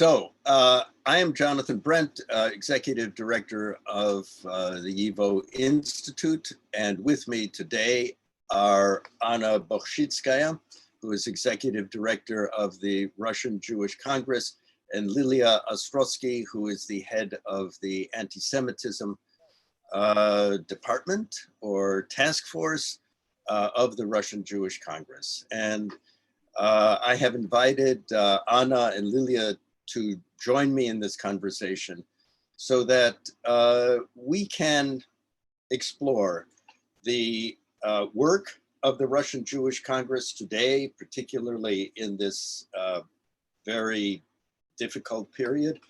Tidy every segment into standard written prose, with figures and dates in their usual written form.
I am Jonathan Brent, Executive Director of the YIVO Institute, and with me today are Anna Bokshitskaya, who is Executive Director of the Russian Jewish Congress, and Lilia Ostrovski, who is the head of the Antisemitism Department or Task Force of the Russian Jewish Congress. And I have invited Anna and Lilia to join me in this conversation so that we can explore the work of the Russian Jewish Congress today, particularly in this very difficult period,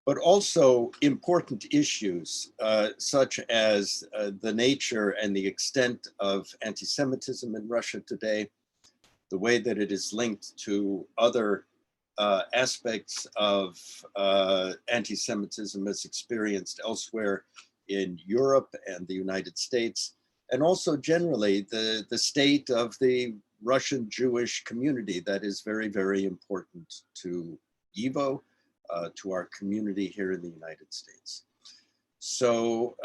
but also important issues such as the nature and the extent of anti-Semitism in Russia today, the way that it is linked to other aspects of anti-Semitism as experienced elsewhere in Europe and the United States, and also generally the state of the Russian Jewish community that is very, very important to YIVO, to our community here in the United States. So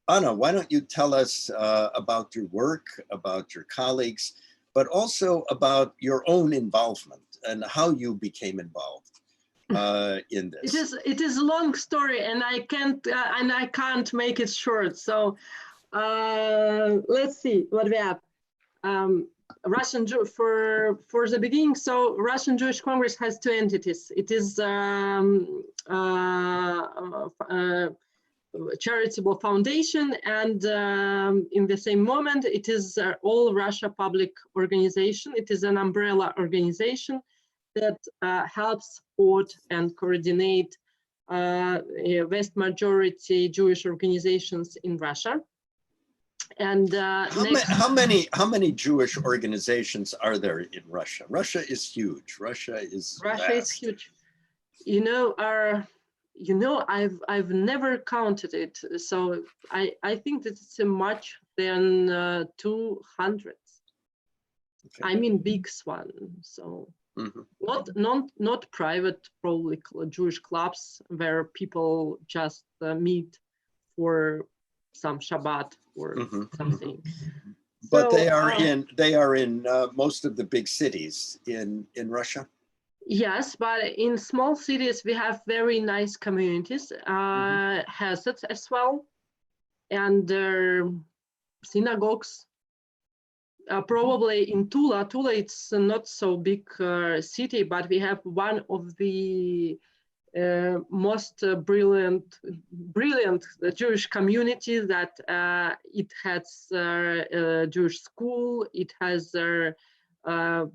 Anna, why don't you tell us about your work, about your colleagues, but also about your own involvement and how you became involved in this. It is a long story, and I can't make it short. So let's see what we have. For the beginning. So Russian Jewish Congress has two entities. It is charitable foundation, and in the same moment it is All Russia Public Organization. It is an umbrella organization that helps support and coordinate vast majority Jewish organizations in Russia. And how many Jewish organizations are there in Russia? Russia is huge. Russia is huge. I've never counted it, so I think that it's much than 200. Okay. I mean, big one. So not private, probably Jewish clubs where people just meet for some Shabbat or something. But so, they are in most of the big cities in Russia. Yes, but in small cities we have very nice communities, Hasid's as well, and synagogues. Probably in Tula. Tula, it's not so big city, but we have one of the most brilliant Jewish community that it has a Jewish school, it has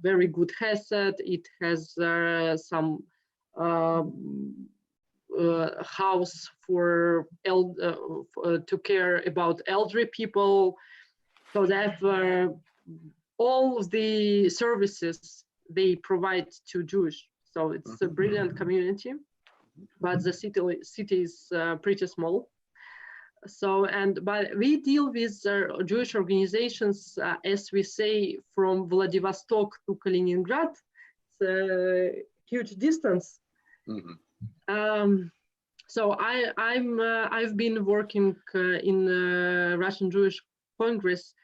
very good Hesed, it has some house for to care about elderly people. So they have all the services they provide to Jewish. So it's a brilliant community. But the city is pretty small. So, but we deal with Jewish organizations, as we say, from Vladivostok to Kaliningrad. It's a huge distance. So I've been working in Russian Jewish Congress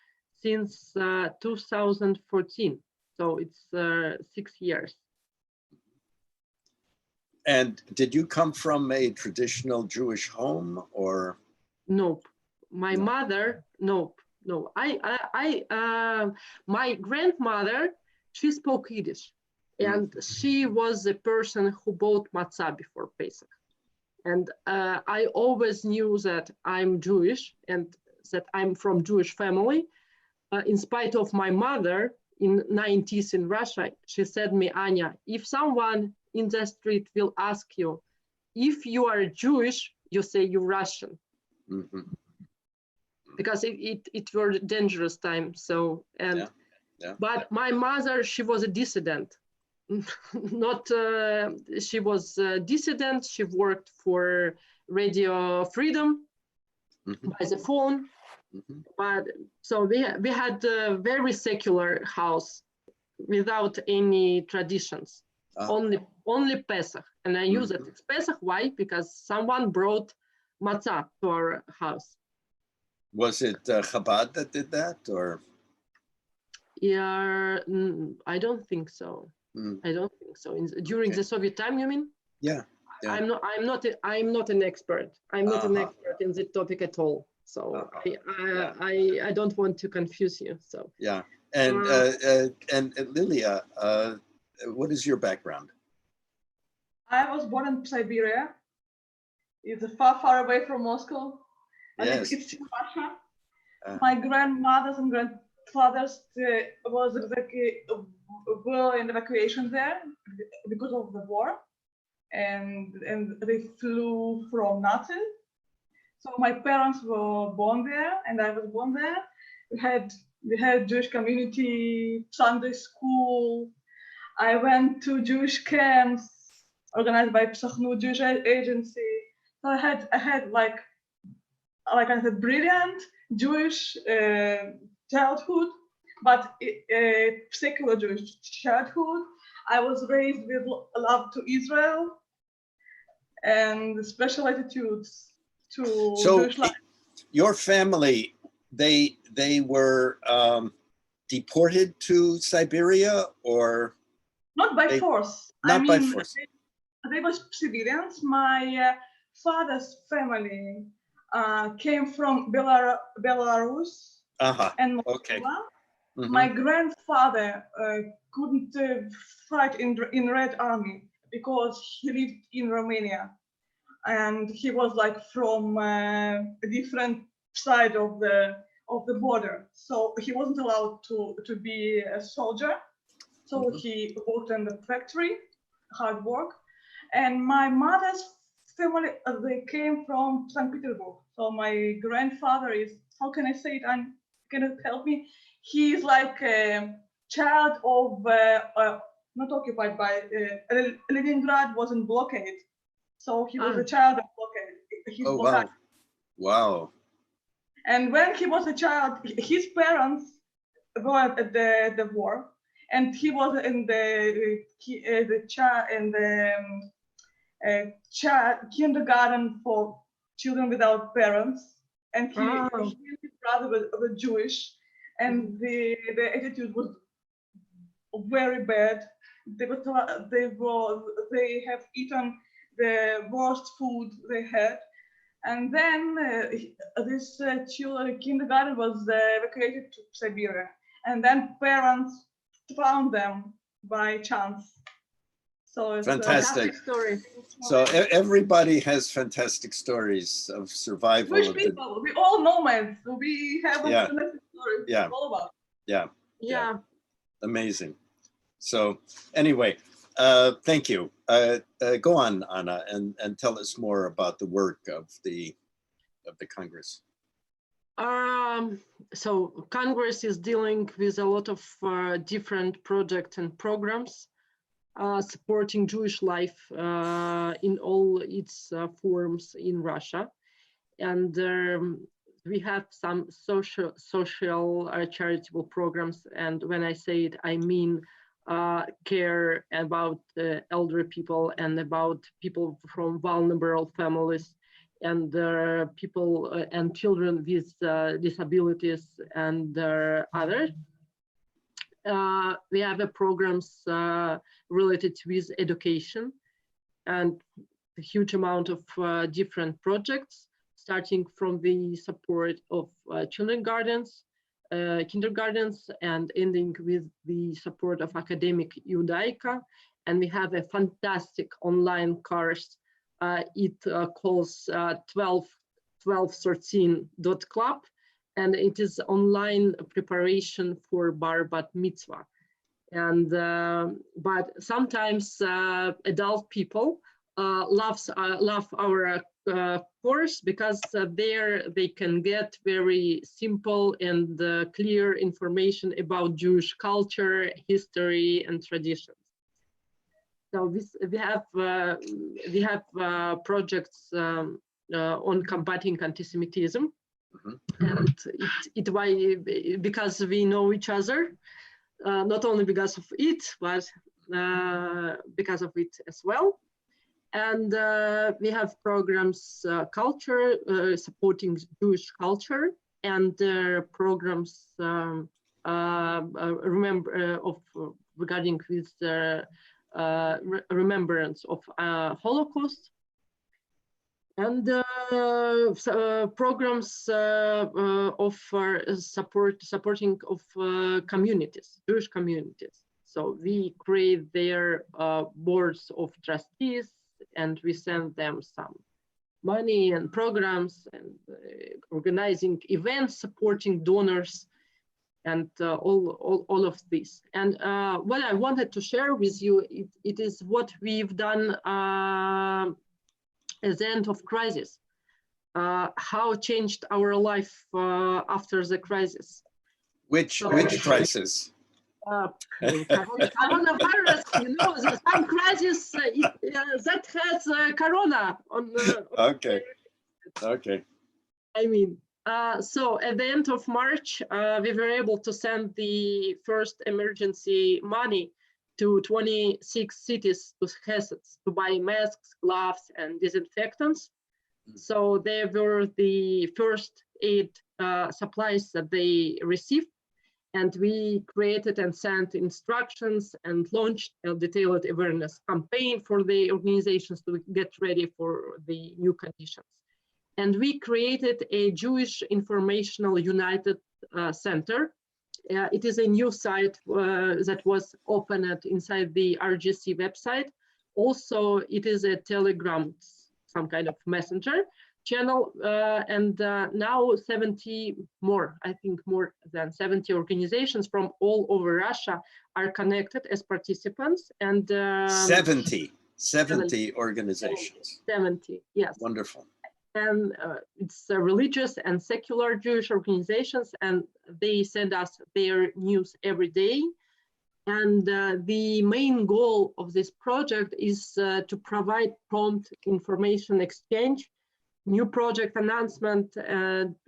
since 2014. So it's 6 years. And did you come from a traditional Jewish home, or? Nope. My mother, nope. No. My grandmother, she spoke Yiddish, and she was the person who bought matzah before Pesach. And I always knew that I'm Jewish and that I'm from Jewish family. In spite of my mother in 90s in Russia, she said me, Anya, if someone in the street will ask you if you are Jewish, you say you're Russian. Because it were a dangerous time. So but my mother, she was a dissident. She was a dissident. She worked for Radio Freedom by the phone. But so we had a very secular house without any traditions. only Pesach, and I use it. It's Pesach. Why? Because someone brought matzah to our house. Was it Chabad that did that, or? Yeah, I don't think so. I don't think so. During the Soviet time, you mean? Yeah. I'm not an expert. I'm not an expert in the topic at all. So I don't want to confuse you. So yeah. And Lilia, what is your background? I was born in Siberia. It's far, far away from Moscow. Yes. It's in Russia. My grandmothers and grandfathers were in evacuation there because of the war, and they flew from Nazis. So my parents were born there, and I was born there. We had Jewish community, Sunday school. I went to Jewish camps organized by Psachnu Jewish Agency. So I had like I said, brilliant Jewish childhood, but secular Jewish childhood. I was raised with love to Israel and special attitudes to Jewish life. Your family, they were deported to Siberia, or not by force? Not by force. They were civilians. My father's family came from Belarus and Moldova. My grandfather couldn't fight in Red Army because he lived in Romania, and he was like from a different side of the border, so he wasn't allowed to be a soldier. So he worked in the factory, hard work. And my mother's family, they came from St. Petersburg. So my grandfather is, how can I say it? Can you help me? He is like a child of, not occupied by, Leningrad was in blockade. So he was a child of blockade. Wow. Wow. And when he was a child, his parents were at the war, and he was in the kindergarten for children without parents, and he and his brother were Jewish, and the attitude was very bad. They have eaten the worst food they had. And then this kindergarten was evacuated to Siberia. And then parents found them by chance. So it's fantastic. A story. So everybody has fantastic stories of survival. Jewish people, we all know it. We have a fantastic story. Yeah. All about. Yeah. Amazing. So anyway, thank you. Go on, Anna, and tell us more about the work of the Congress. So Congress is dealing with a lot of different projects and programs supporting Jewish life in all its forms in Russia. And we have some social charitable programs. And when I say it, I mean care about elderly people and about people from vulnerable families and people and children with disabilities and others. We have programs related with education and a huge amount of different projects, starting from the support of kindergartens and ending with the support of academic Judaica. And we have a fantastic online course. It calls 1213.club, and it is online preparation for bar bat mitzvah. And but sometimes adult people love our course because there they can get very simple and clear information about Jewish culture, history, and traditions. So we have projects on combating antisemitism, and because we know each other, not only because of it, but because of it as well. And we have programs, culture, supporting Jewish culture, and programs regarding with remembrance of Holocaust, and programs of supporting of communities, Jewish communities. So we create their boards of trustees, and we send them some money and programs, and organizing events, supporting donors, and all of this. And what I wanted to share with you, it is what we've done at the end of crisis, how changed our life after the crisis. Which crisis? Coronavirus, you know, some crisis that has corona on. Okay. I mean, so at the end of March, we were able to send the first emergency money to 26 cities to Heseds to buy masks, gloves, and disinfectants. So they were the first aid supplies that they received. And we created and sent instructions and launched a detailed awareness campaign for the organizations to get ready for the new conditions. And we created a Jewish Informational United Center. It is a new site that was opened inside the RGC website. Also, it is a Telegram, some kind of messenger channel, and now 70 more, I think more than 70 organizations from all over Russia are connected as participants. And 70 organizations. 70, yes. Wonderful. And it's religious and secular Jewish organizations, and they send us their news every day. And the main goal of this project is to provide prompt information exchange, new project announcement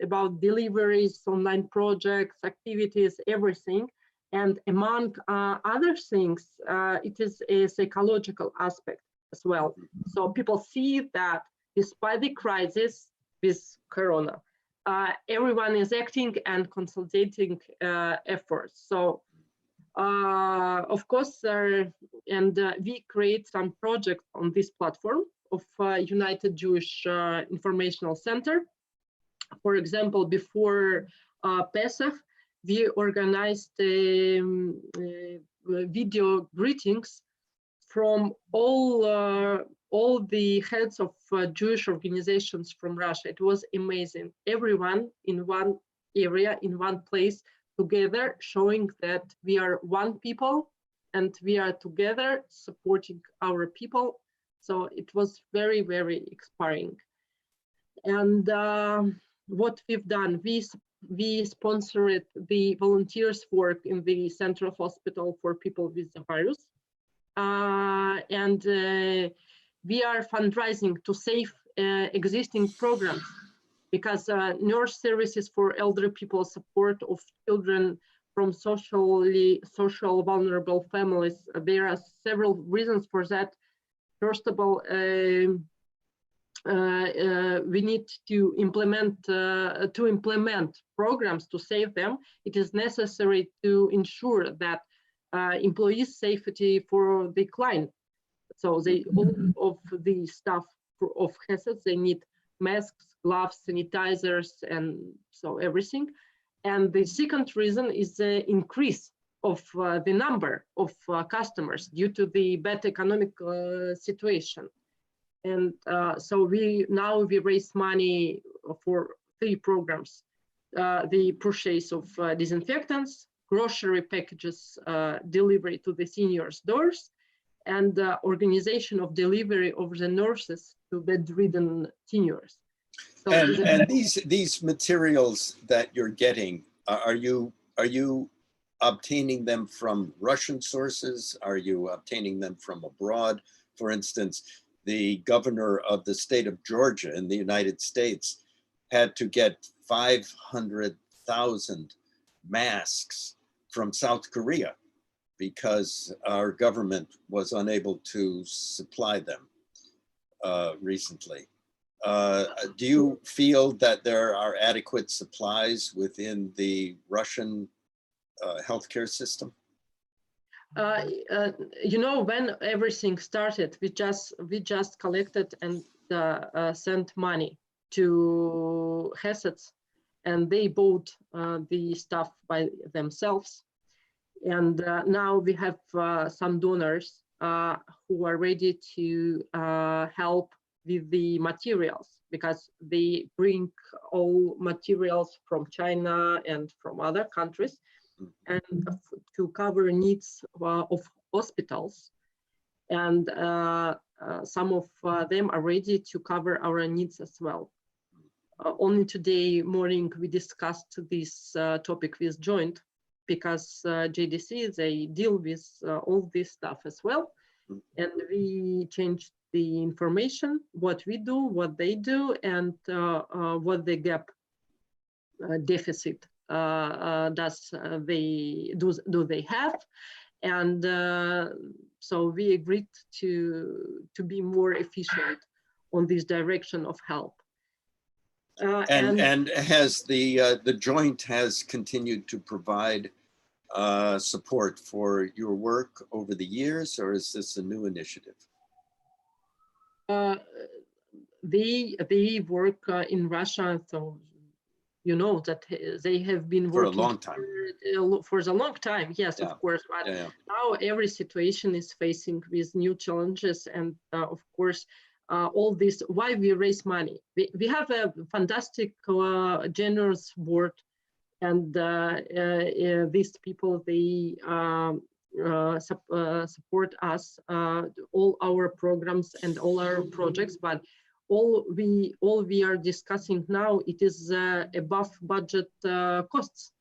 about deliveries, online projects, activities, everything. And among other things, it is a psychological aspect as well. So people see that despite the crisis with Corona, everyone is acting and consolidating efforts. So of course, we create some projects on this platform of United Jewish Informational Center. For example, before Pesach, we organized video greetings from all the heads of Jewish organizations from Russia. It was amazing. Everyone in one area, in one place, together, showing that we are one people and we are together supporting our people. So it was very, very inspiring. And what we've done, we sponsored the volunteers' work in the Central Hospital for people with the virus. And we are fundraising to save existing programs, because nurse services for elderly people, support of children from social vulnerable families, there are several reasons for that. First of all, we need to implement programs to save them. It is necessary to ensure that employees' safety for the client. So all of the staff of Hesed, they need masks, gloves, sanitizers, and so everything. And the second reason is the increase of the number of customers due to the bad economic situation. And so we raise money for 3 programs: the purchase of disinfectants, grocery packages delivery to the seniors' doors, and organization of delivery of the nurses to bedridden seniors. So and these materials that you're getting, are you obtaining them from Russian sources? Are you obtaining them from abroad? For instance, the governor of the state of Georgia in the United States had to get 500,000 masks from South Korea because our government was unable to supply them recently. Do you feel that there are adequate supplies within the Russian healthcare system? You know, when everything started, we just collected and sent money to Heseds, and they bought the stuff by themselves. And now we have some donors who are ready to help with the materials, because they bring all materials from China and from other countries, and to cover needs of hospitals. And some of them are ready to cover our needs as well. Only today morning we discussed this topic with Joint, because JDC, they deal with all this stuff as well. And we changed the information, what we do, what they do, and what the gap deficit do they have. And so we agreed to be more efficient on this direction of help. And has the Joint has continued to provide support for your work over the years, or is this a new initiative? They work in Russia, so you know that they have been working for a long time. For a long time, yes, yeah. Of course. But now every situation is facing with new challenges, and of course, all this. Why we raise money? We have a fantastic, generous board, and these people, they support us, all our programs and all our projects, but all we are discussing now, it is above budget costs.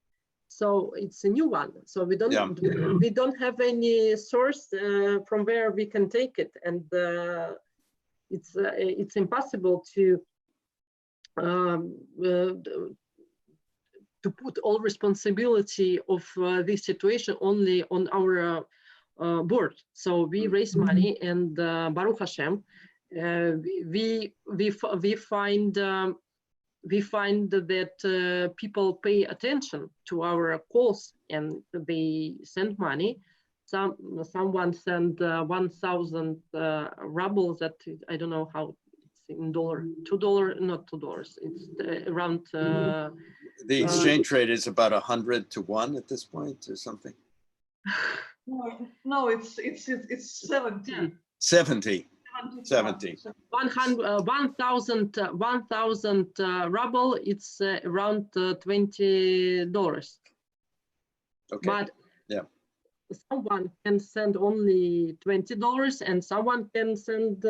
So it's a new one. So we don't have any source from where we can take it, and it's impossible to put all responsibility of this situation only on our board. So we raise money, and Baruch Hashem, we find that people pay attention to our cause, and they send money. Someone sent 1,000 rubles. That I don't know how it's in dollar. $2, not $2. It's around. The exchange rate is about 100 to 1 at this point, or something. No, it's 70. 70. 1,000 ruble. It's around $20. Okay. But someone can send only $20, and someone can send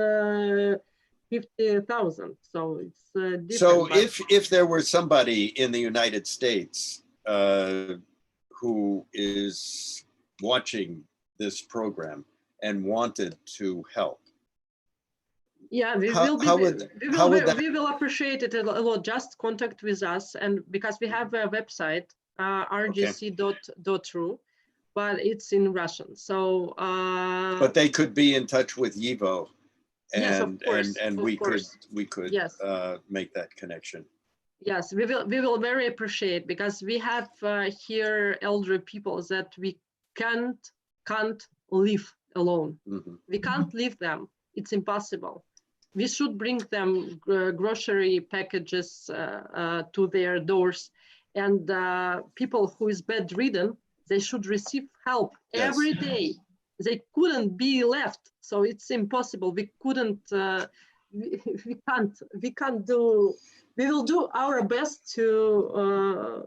50,000. So it's different. So if there were somebody in the United States who is watching this program and wanted to help, yeah, we will appreciate it a lot. Just contact with us, and because we have a website, rgc.ru, but it's in Russian. So but they could be in touch with YIVO, and yes, of course, and we could yes. Make that connection. Yes, we will very appreciate, because we have here elderly people that we can't live alone. Mm-hmm. We can't leave them. It's impossible. We should bring them grocery packages to their doors, and people who is bedridden, they should receive help every day. They couldn't be left, so it's impossible. We couldn't. We can't do. We will do our best to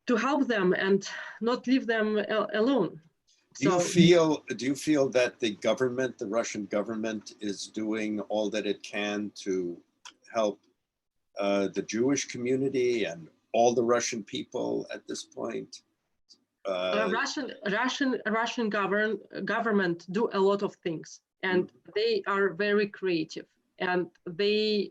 help them and not leave them alone. Do you feel that the government, the Russian government, is doing all that it can to help the Jewish community and all the Russian people at this point? Russian government do a lot of things, and they are very creative. And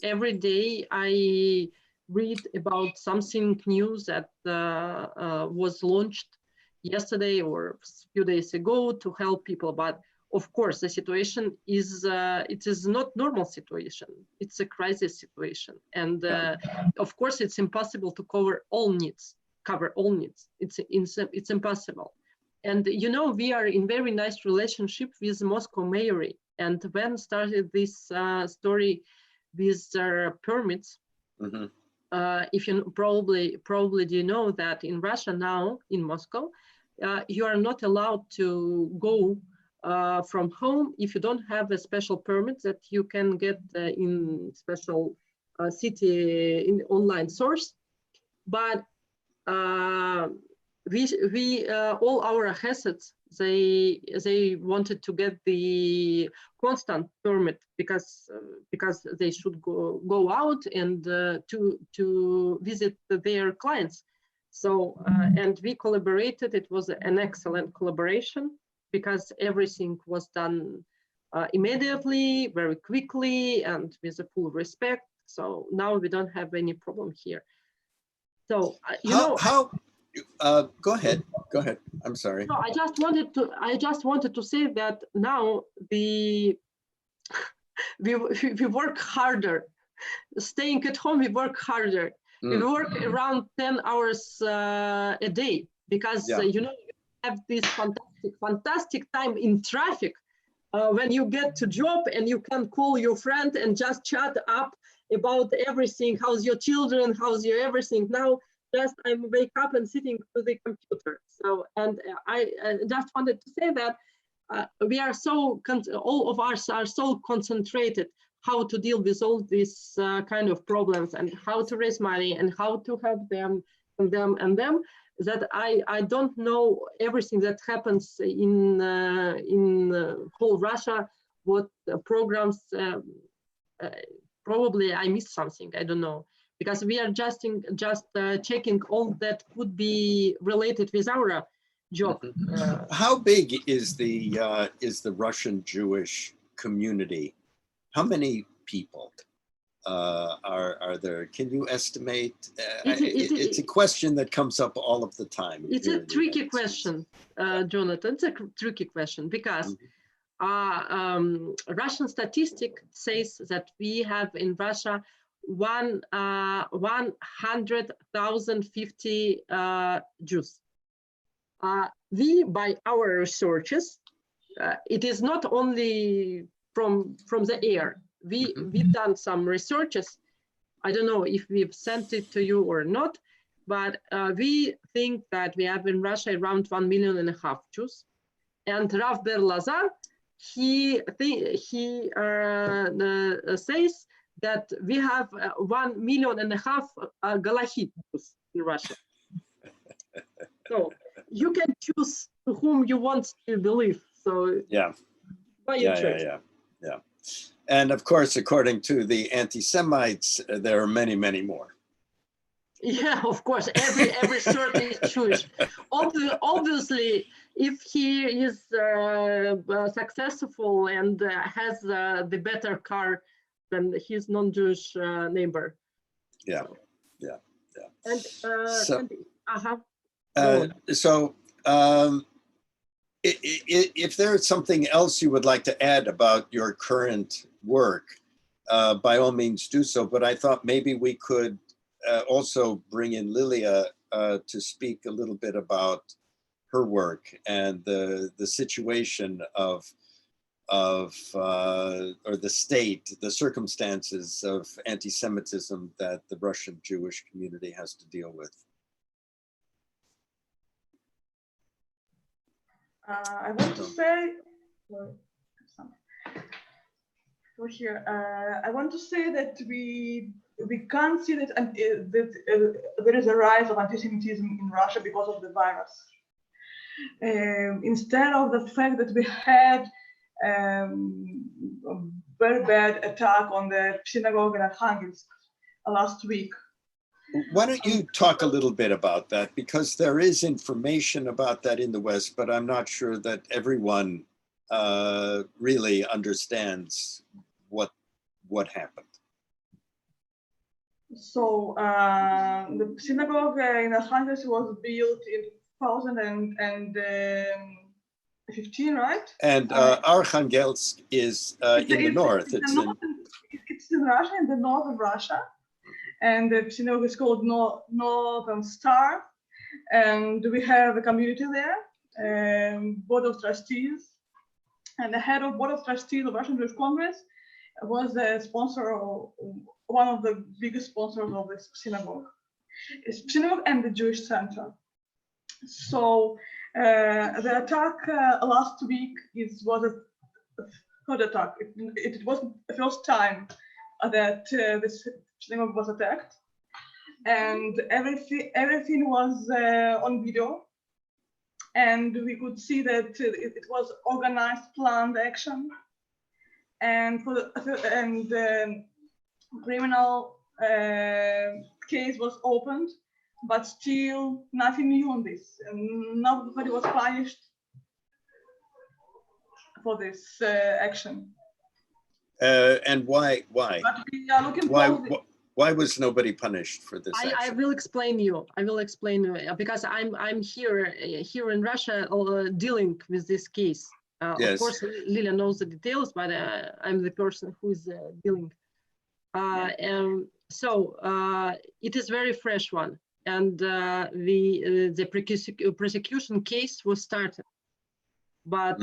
every day I read about something new that was launched, yesterday or a few days ago to help people. But of course, the situation is, it is not normal situation. It's a crisis situation. And of course, it's impossible to cover all needs. It's impossible. And you know, we are in very nice relationship with Moscow Mayory. And when started this story with permits, if you probably do you know that in Russia now, in Moscow, you are not allowed to go from home if you don't have a special permit that you can get in special city in online source. But we all our assets, they wanted to get the constant permit because they should go out and to visit their clients. So and we collaborated. It was an excellent collaboration because everything was done immediately, very quickly, and with a full respect. So now we don't have any problem here. So go ahead. I'm sorry. No, I just wanted to say that now we work harder. Staying at home, we work harder. We work around 10 hours a day because you know, you have this fantastic time in traffic when you get to job and you can call your friend and just chat up about everything. How's your children? How's your everything? Now just I'm wake up and sitting to the computer. So, and I just wanted to say that we are so, all of us are so concentrated how to deal with all these kind of problems and how to raise money and how to help them that I don't know everything that happens in whole Russia, what programs, probably I missed something, I don't know. Because we are just checking all that could be related with our job. How big is the Russian Jewish community? How many people are there? Can you estimate? It's a question that comes up all of the time. It's a tricky question, Jonathan. It's a tricky question because Russian statistic says that we have in Russia 100,050 Jews. We, by our researches, it is not only from the air. We've done some researches. I don't know if we've sent it to you or not, but we think that we have in Russia around 1.5 million Jews. And Rav Berlazar, he says that we have 1.5 million Galahid Jews in Russia. So you can choose whom you want to believe. So by your choice. Yeah. And of course, according to the anti-Semites, there are many, many more. Yeah, of course, every sort is Jewish. Obviously, if he is successful and has the better car than his non-Jewish neighbor. Yeah. And if there's something else you would like to add about your current work, by all means do so. But I thought maybe we could also bring in Lilia to speak a little bit about her work and the situation of or the state, the circumstances of anti-Semitism that the Russian Jewish community has to deal with. I want to say, I want to say that we can't see that, there is a rise of anti-Semitism in Russia because of the virus. Instead of the fact that we had a very bad attack on the synagogue in Arkhangelsk last week. Why don't you talk a little bit about that? Because there is information about that in the West, but I'm not sure that everyone really understands what happened. So the synagogue in Arkhangelsk was built in 2015, right? And Arkhangelsk is in the north. It's in Russia, in the north of Russia. And the synagogue is called Northern Star. And we have a community there, board of trustees. And the head of board of trustees of Russian Jewish Congress was the sponsor, one of the biggest sponsors of this synagogue. It's synagogue and the Jewish Center. So the attack last week was a third attack. It was the first time that this synagogue was attacked, and everything was on video, and we could see that it was organized, planned action, and criminal case was opened, but still nothing new on this, and nobody was punished for this action. And why? But we are looking forward. Why was nobody punished for this action? I will explain you. I will explain because I'm here in Russia dealing with this case. Yes. Of course, Lilia knows the details, but I'm the person who is dealing. So it is very fresh one, and the prosecution case was started, but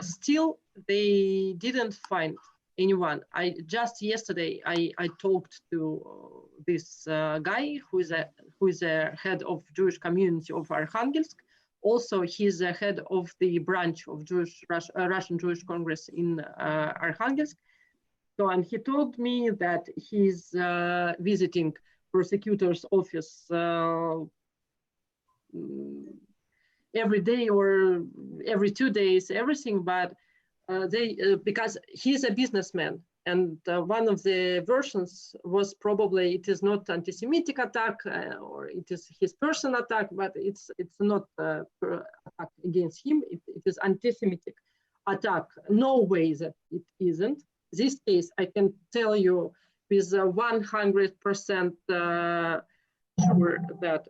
still they didn't find anyone. Just yesterday I talked to this guy who is a head of Jewish community of Arkhangelsk. Also, he's the head of the branch of Russian Jewish Congress in Arkhangelsk. So, and he told me that he's visiting prosecutor's office every day or every 2 days, everything, but because he's a businessman, and one of the versions was probably it is not anti-Semitic attack or it is his personal attack, but it's not attack against him. It is anti-Semitic attack. No way that it isn't. This case, I can tell you with 100% sure that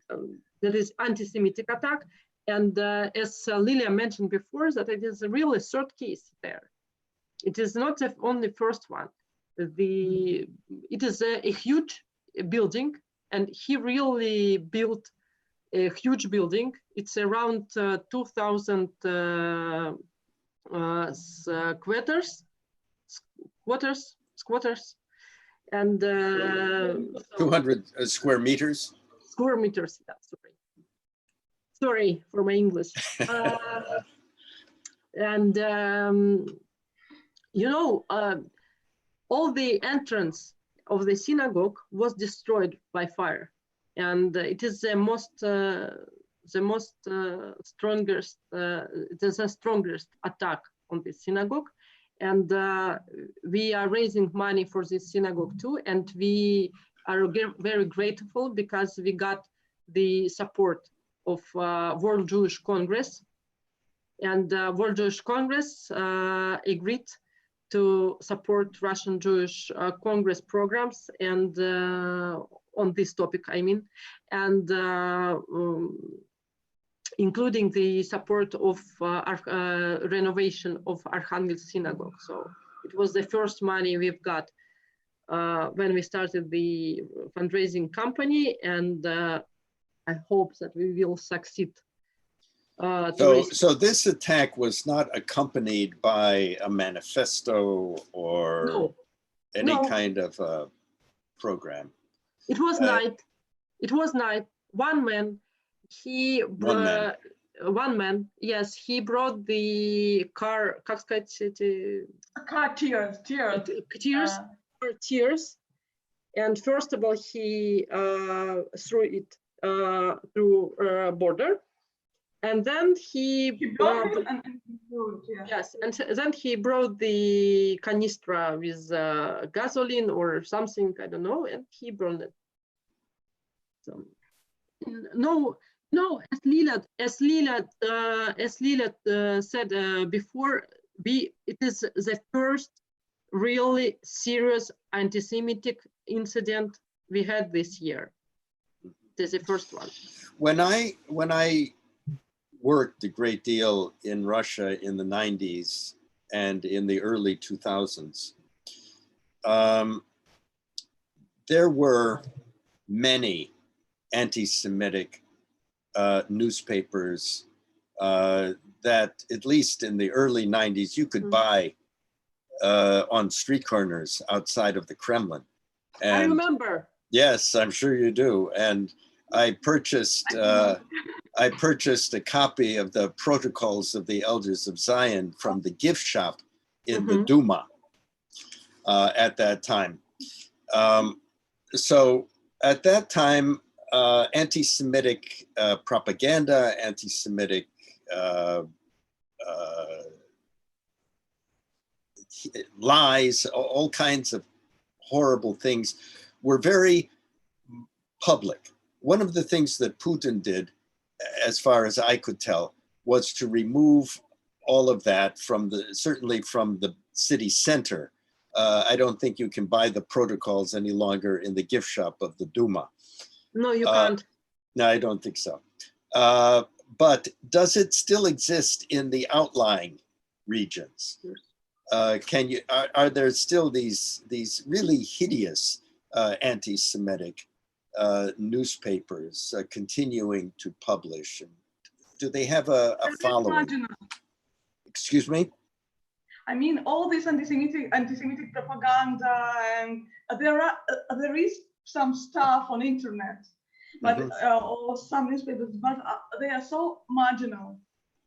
there is anti-Semitic attack. And as Lilia mentioned before, that it is a really third case there. It is not the only first one. It is a huge building, and he really built a huge building. It's around 2,000 squatters, and 200 square meters. Square meters, yeah, sorry for my English. All the entrance of the synagogue was destroyed by fire, and it is the strongest attack on the synagogue. And we are raising money for this synagogue too, and we are very grateful because we got the support of World Jewish Congress, and World Jewish Congress agreed to support Russian Jewish Congress programs and on this topic, I mean, and including the support of renovation of Arkhangelsk synagogue. So it was the first money we've got when we started the fundraising company, and I hope that we will succeed. So this attack was not accompanied by a manifesto or any kind of program. It was night. It was night. One man. One man. Yes, he brought the car. Как сказать, tears. And first of all, he threw it through border, and then he brought then he brought the canistra with gasoline or something, I don't know, and he burned it. So no, as Lilia said before, it is the first really serious anti-Semitic incident we had this year. It is the first one. When I worked a great deal in Russia in the 90s and in the early 2000s. There were many anti-Semitic newspapers that, at least in the early 90s, you could buy on street corners outside of the Kremlin. And I remember. Yes, I'm sure you do. And I purchased a copy of the Protocols of the Elders of Zion from the gift shop in the Duma at that time. So at that time, anti-Semitic propaganda, anti-Semitic lies, all kinds of horrible things were very public. One of the things that Putin did, as far as I could tell, was to remove all of that from certainly from the city center. I don't think you can buy the protocols any longer in the gift shop of the Duma. No, you can't. No, I don't think so. But does it still exist in the outlying regions? Are there still these really hideous anti-Semitic newspapers continuing to publish? And do they have a following? Excuse me? I mean, all this anti-Semitic propaganda, and there is some stuff on internet, but or some newspapers, but they are so marginal.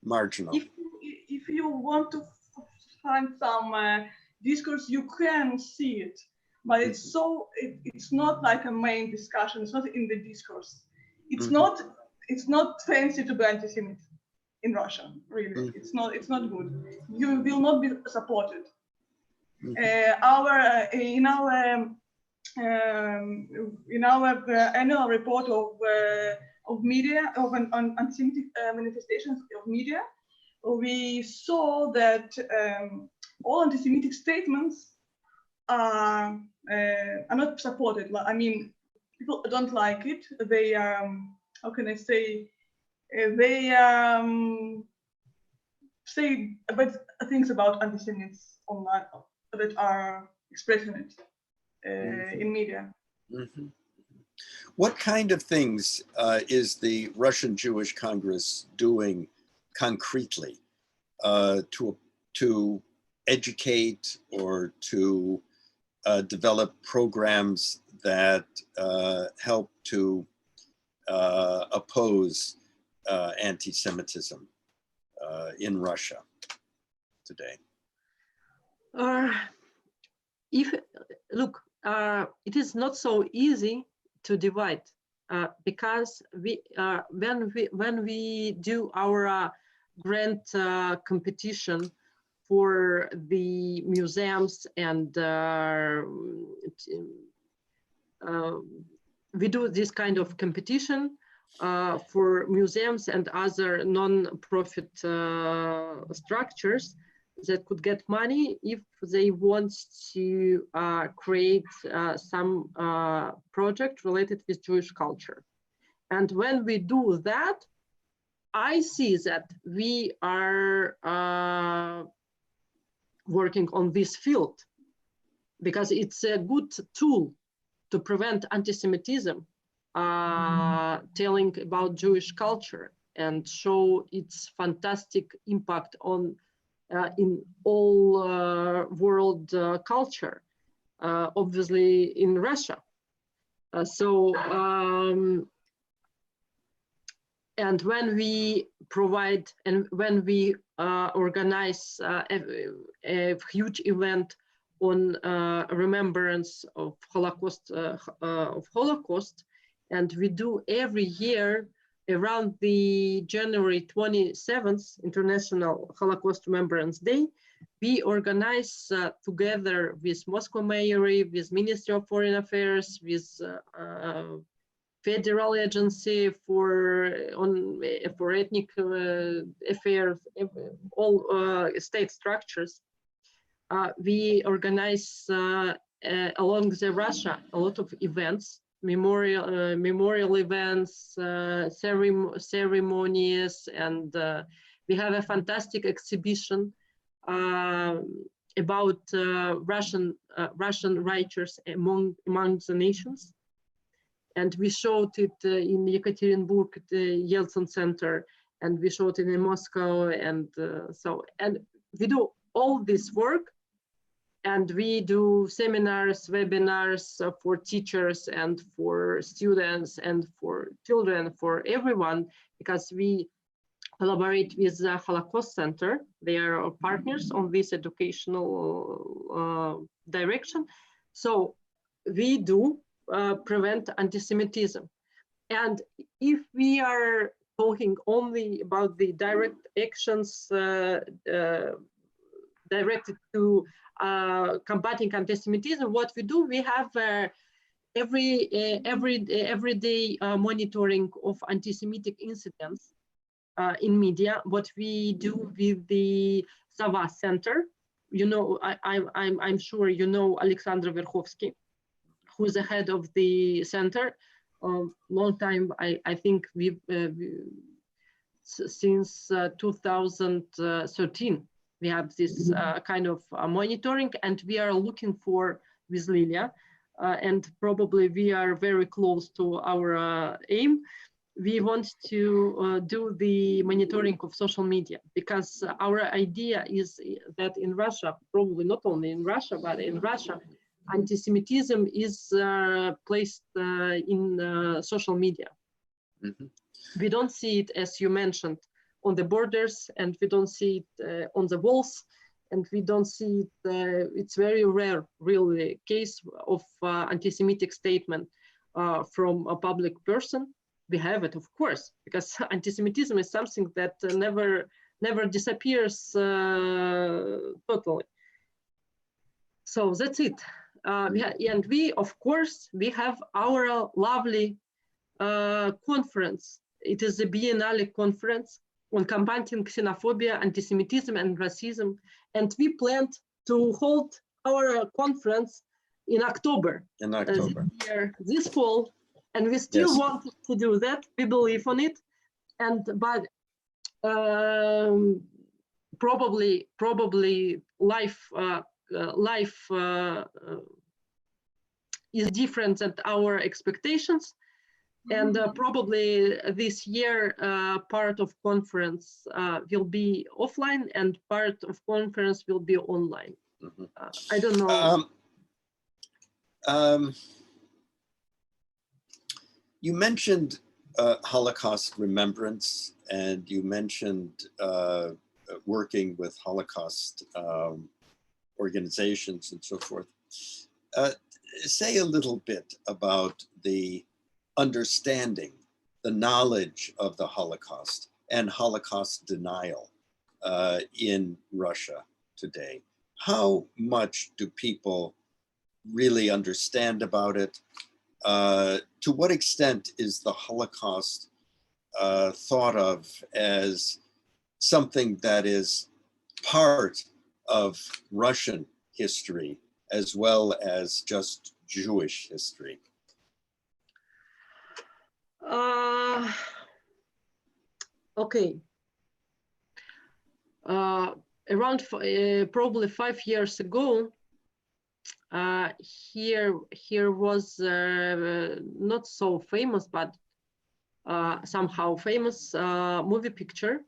Marginal. If you want to find some discourse, you can see it, but it's not like a main discussion. It's not in the discourse. It's not fancy to be anti-Semite in Russia. Really, it's not good. You will not be supported. In our annual report of media on anti-Semitic manifestations of media, we saw that all anti-Semitic statements are not supported. I mean, people don't like it. They how can I say? They say bad things about anti-Semites online that are expressing it in media. What kind of things is the Russian Jewish Congress doing concretely to educate or to develop programs that help to oppose anti-Semitism in Russia today? It is not so easy to divide because when we do our grant competition for the museums, and we do this kind of competition for museums and other non-profit structures that could get money if they want to create some project related with Jewish culture. And when we do that, I see that we are working on this field because it's a good tool to prevent anti-Semitism, telling about Jewish culture and show its fantastic impact on in all world culture, obviously in Russia. And when we provide and when we organize a huge event on remembrance of Holocaust, and we do every year around the January 27th, International Holocaust Remembrance Day, we organize together with Moscow Mayory, with Ministry of Foreign Affairs, with Federal Agency for Ethnic Affairs, all state structures. We organize along the Russia a lot of events memorial events, ceremonies, and we have a fantastic exhibition about Russian writers among the nations. And we showed it in Yekaterinburg at the Yeltsin Center, and we showed it in Moscow, and and we do all this work, and we do seminars, webinars for teachers and for students and for children, for everyone, because we collaborate with the Holocaust Center. They are our partners on this educational direction. So we do prevent anti-Semitism. And if we are talking only about the direct actions directed to combating anti-Semitism, what we do, we have everyday monitoring of anti-Semitic incidents in media. What we do with the Sava Center, you know, I'm sure you know Alexander Verkhovsky, who is the head of the center. Long time, I think since 2013. We have this kind of monitoring, and we are looking for with Lilia, and probably we are very close to our aim. We want to do the monitoring of social media, because our idea is that in Russia, probably not only in Russia, but in Russia, anti-Semitism is placed in social media. Mm-hmm. We don't see it, as you mentioned, on the borders, and we don't see it on the walls, and we don't see it, it's very rare, really, case of anti-Semitic statement from a public person. We have it, of course, because anti-Semitism is something that never disappears totally. So that's it. And we, of course, we have our lovely conference. It is a biennale conference on combating xenophobia, anti-Semitism, and racism. And we planned to hold our conference in October. In October. This fall. And we still want to do that. We believe on it. But probably life is different than our expectations. And probably this year, part of conference will be offline and part of conference will be online. Mm-hmm. I don't know. You mentioned Holocaust Remembrance, and you mentioned working with Holocaust organizations and so forth. Say a little bit about the understanding, the knowledge of the Holocaust and Holocaust denial in Russia today. How much do people really understand about it? To what extent is the Holocaust thought of as something that is part of Russian history as well as just Jewish history? Okay. Around probably 5 years ago, here was not so famous, but somehow famous movie picture.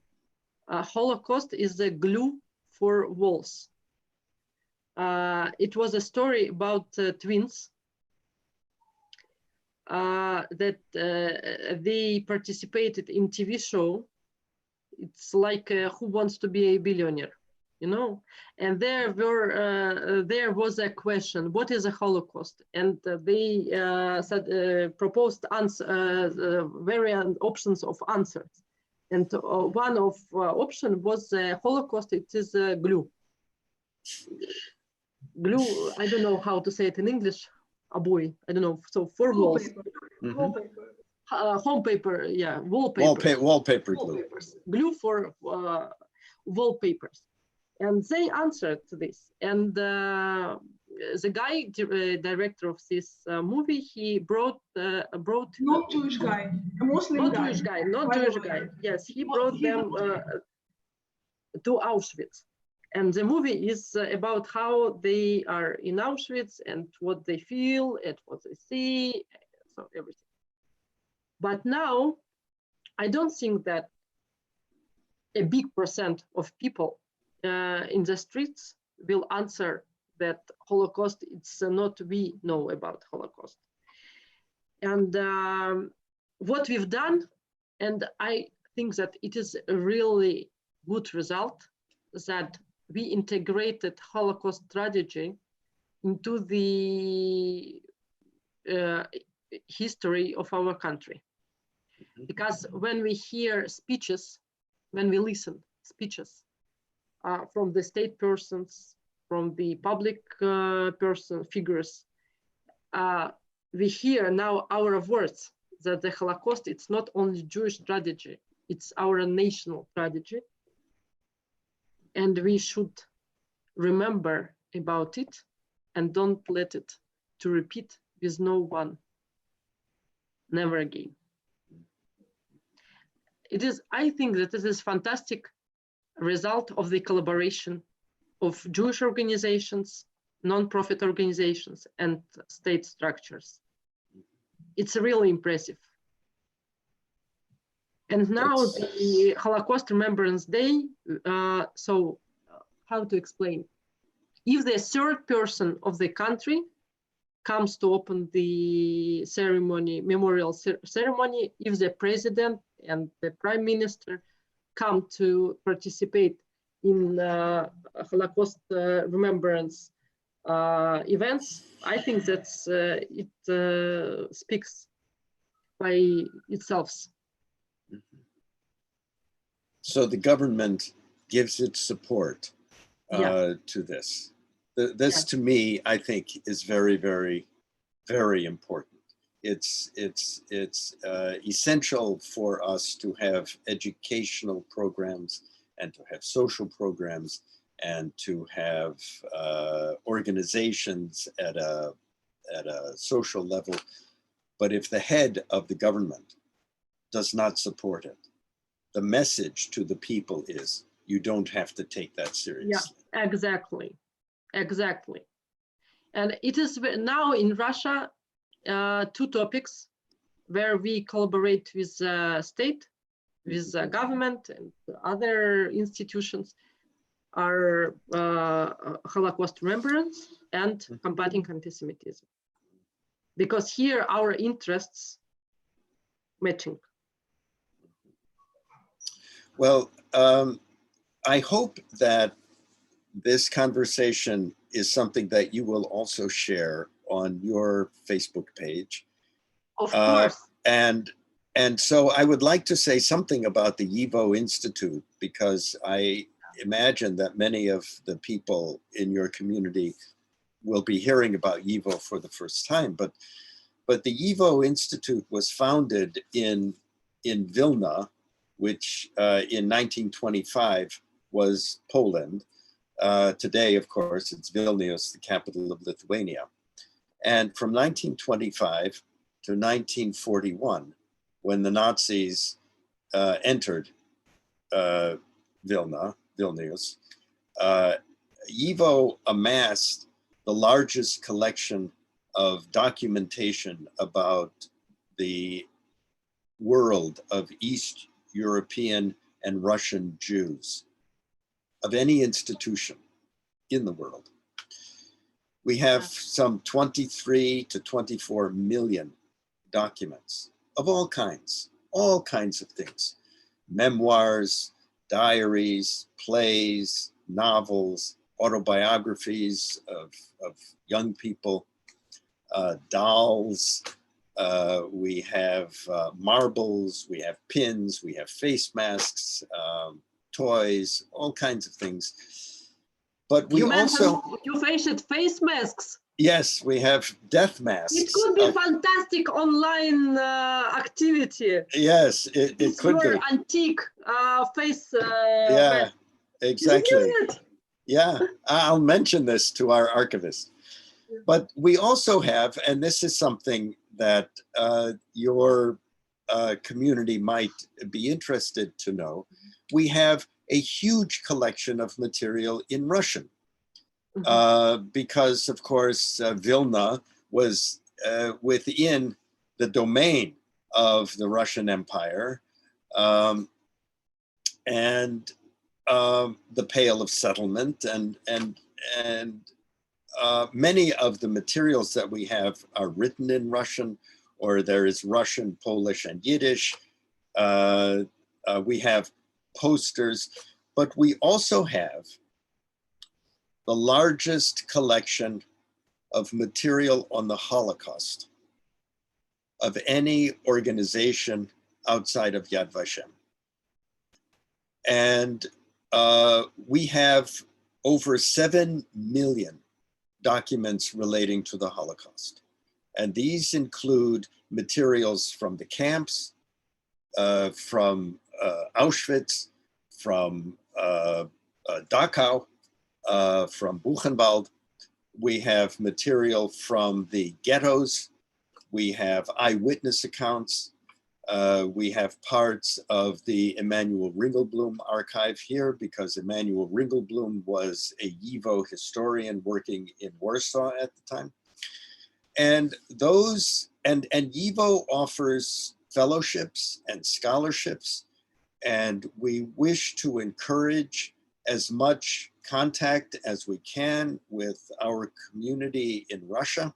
Holocaust is the glue for walls. It was a story about twins that they participated in TV show. It's like Who Wants to Be a Billionaire, you know? And there was a question, what is a Holocaust? And they proposed variant options of answers. And one of option was Holocaust, it is glue. Glue, I don't know how to say it in English. Обои, I don't know, so for walls. Mm-hmm. Wallpaper. Home paper, yeah, wallpaper. Wallpaper glue. Glue for wallpapers. And they answered to this. And the guy, director of this movie, he brought not Jewish guy, a Muslim not guy. Jewish guy, not Jewish guy. Yes, he brought them to Auschwitz, and the movie is about how they are in Auschwitz and what they feel and what they see, so everything. But now, I don't think that a big percent of people in the streets will answer that Holocaust, it's not we know about Holocaust. And what we've done, and I think that it is a really good result, that we integrated Holocaust strategy into the history of our country. Because when we hear speeches, when we listen speeches from the state persons, from the public figures, we hear now our words that the Holocaust, it's not only Jewish tragedy, it's our national tragedy. And we should remember about it and don't let it to repeat with no one, never again. It is, I think that this is fantastic result of the collaboration of Jewish organizations, non-profit organizations, and state structures. It's really impressive. And now the Holocaust Remembrance Day, so how to explain? If the third person of the country comes to open the ceremony, memorial ceremony, if the president and the prime minister come to participate in Holocaust remembrance events, I think that it speaks by itself. So the government gives its support to this. This to me, I think, is very, very, very important. It's essential for us to have educational programs and to have social programs and to have organizations at a social level. But if the head of the government does not support it, the message to the people is, you don't have to take that seriously. Yeah, exactly. Exactly. And it is now in Russia, two topics where we collaborate with state, with government and other institutions are Holocaust remembrance and combating anti-Semitism. Because here our interests matching. Well, I hope that this conversation is something that you will also share on your Facebook page. Of course. And so I would like to say something about the YIVO Institute, because I imagine that many of the people in your community will be hearing about YIVO for the first time. But the YIVO Institute was founded in Vilna, which in 1925 was Poland. Today, of course, it's Vilnius, the capital of Lithuania. And from 1925 to 1941, when the Nazis entered Vilnius, YIVO amassed the largest collection of documentation about the world of East European and Russian Jews of any institution in the world. We have some 23 to 24 million documents of all kinds of things. Memoirs, diaries, plays, novels, autobiographies of young people, dolls, we have marbles, we have pins, we have face masks, toys, all kinds of things. But we you mentioned face masks. Yes, we have death masks. It could be fantastic online activity. Yes, it could be. Antique face yeah, mask. exactly. Yeah, I'll mention this to our archivist. But we also have, and this is something that your community might be interested to know, we have a huge collection of material in Russian. Because of course, Vilna was within the domain of the Russian Empire, and the Pale of Settlement, and many of the materials that we have are written in Russian, or there is Russian, Polish, and Yiddish. We have posters, but we also have the largest collection of material on the Holocaust of any organization outside of Yad Vashem. And we have over 7 million documents relating to the Holocaust. And these include materials from the camps, from Auschwitz, from Dachau, from Buchenwald. We have material from the ghettos. We have eyewitness accounts. We have parts of the Emanuel Ringelblum archive here, because Emanuel Ringelblum was a YIVO historian working in Warsaw at the time. And those, and YIVO offers fellowships and scholarships, and we wish to encourage as much contact as we can with our community in Russia,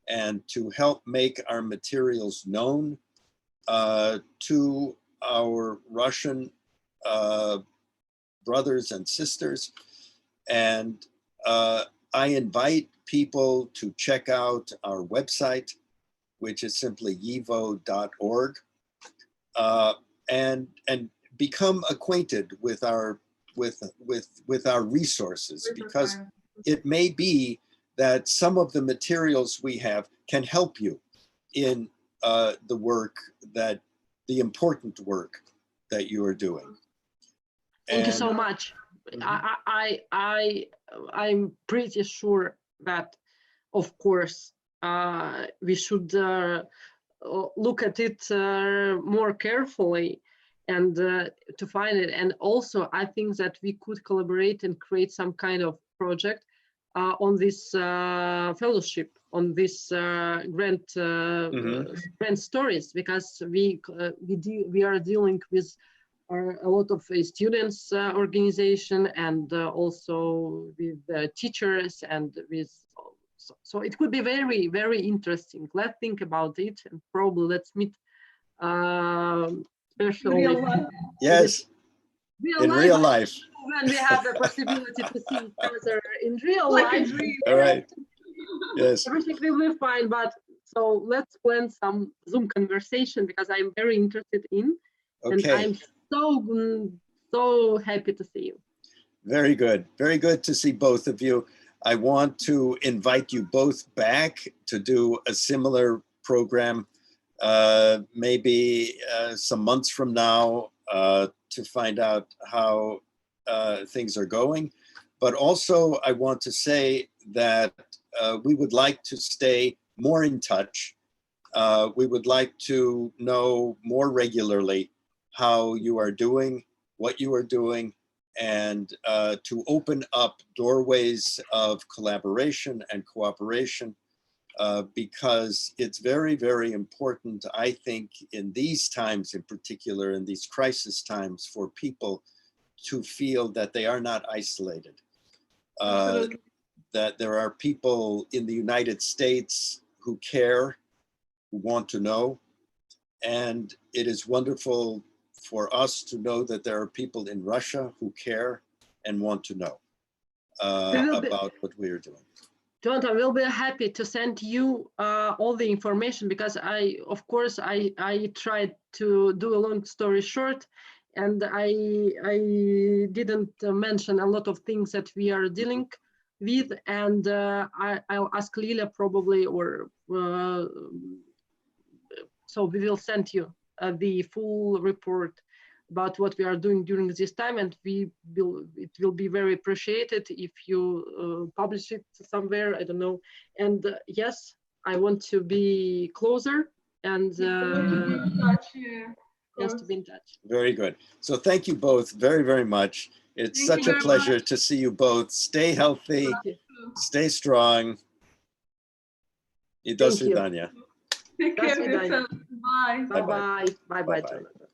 and to help make our materials known to our Russian brothers and sisters. And I invite people to check out our website, which is simply yivo.org, and become acquainted with our resources, because it may be that some of the materials we have can help you in the work the important work that you are doing. Thank you so much. I'm pretty sure that, of course, we should look at it more carefully and to find it. And also, I think that we could collaborate and create some kind of project on this fellowship, on this grant stories, because we are dealing with a lot of students organization, and also with teachers, and with so it could be very, very interesting. Let's think about it, and probably let's meet especially yes in real life when we have the possibility to see each other in real like life. All right. Yes. Everything will be fine, but so let's plan some Zoom conversation, because I'm very interested in, and I'm so happy to see you. Very good. Very good to see both of you. I want to invite you both back to do a similar program, maybe some months from now, to find out how things are going. But also, I want to say that we would like to stay more in touch. We would like to know more regularly how you are doing, what you are doing, and to open up doorways of collaboration and cooperation, because it's very, very important, I think, in these times in particular, in these crisis times, for people to feel that they are not isolated. That there are people in the United States who care, who want to know, and it is wonderful for us to know that there are people in Russia who care and want to know about what we are doing. Jonathan, we'll be happy to send you all the information, because of course, I tried to do a long story short, and I didn't mention a lot of things that we are dealing with, and I'll ask Lilia probably, or so we will send you the full report about what we are doing during this time, and it will be very appreciated if you publish it somewhere, I don't know. And yes, I want to be closer and yes, to be in touch. Very good. So thank you both very, very much. It's such a pleasure to see you both. Stay healthy, stay strong. И до свидания. Take care of yourself. Bye. Bye-bye. Bye-bye.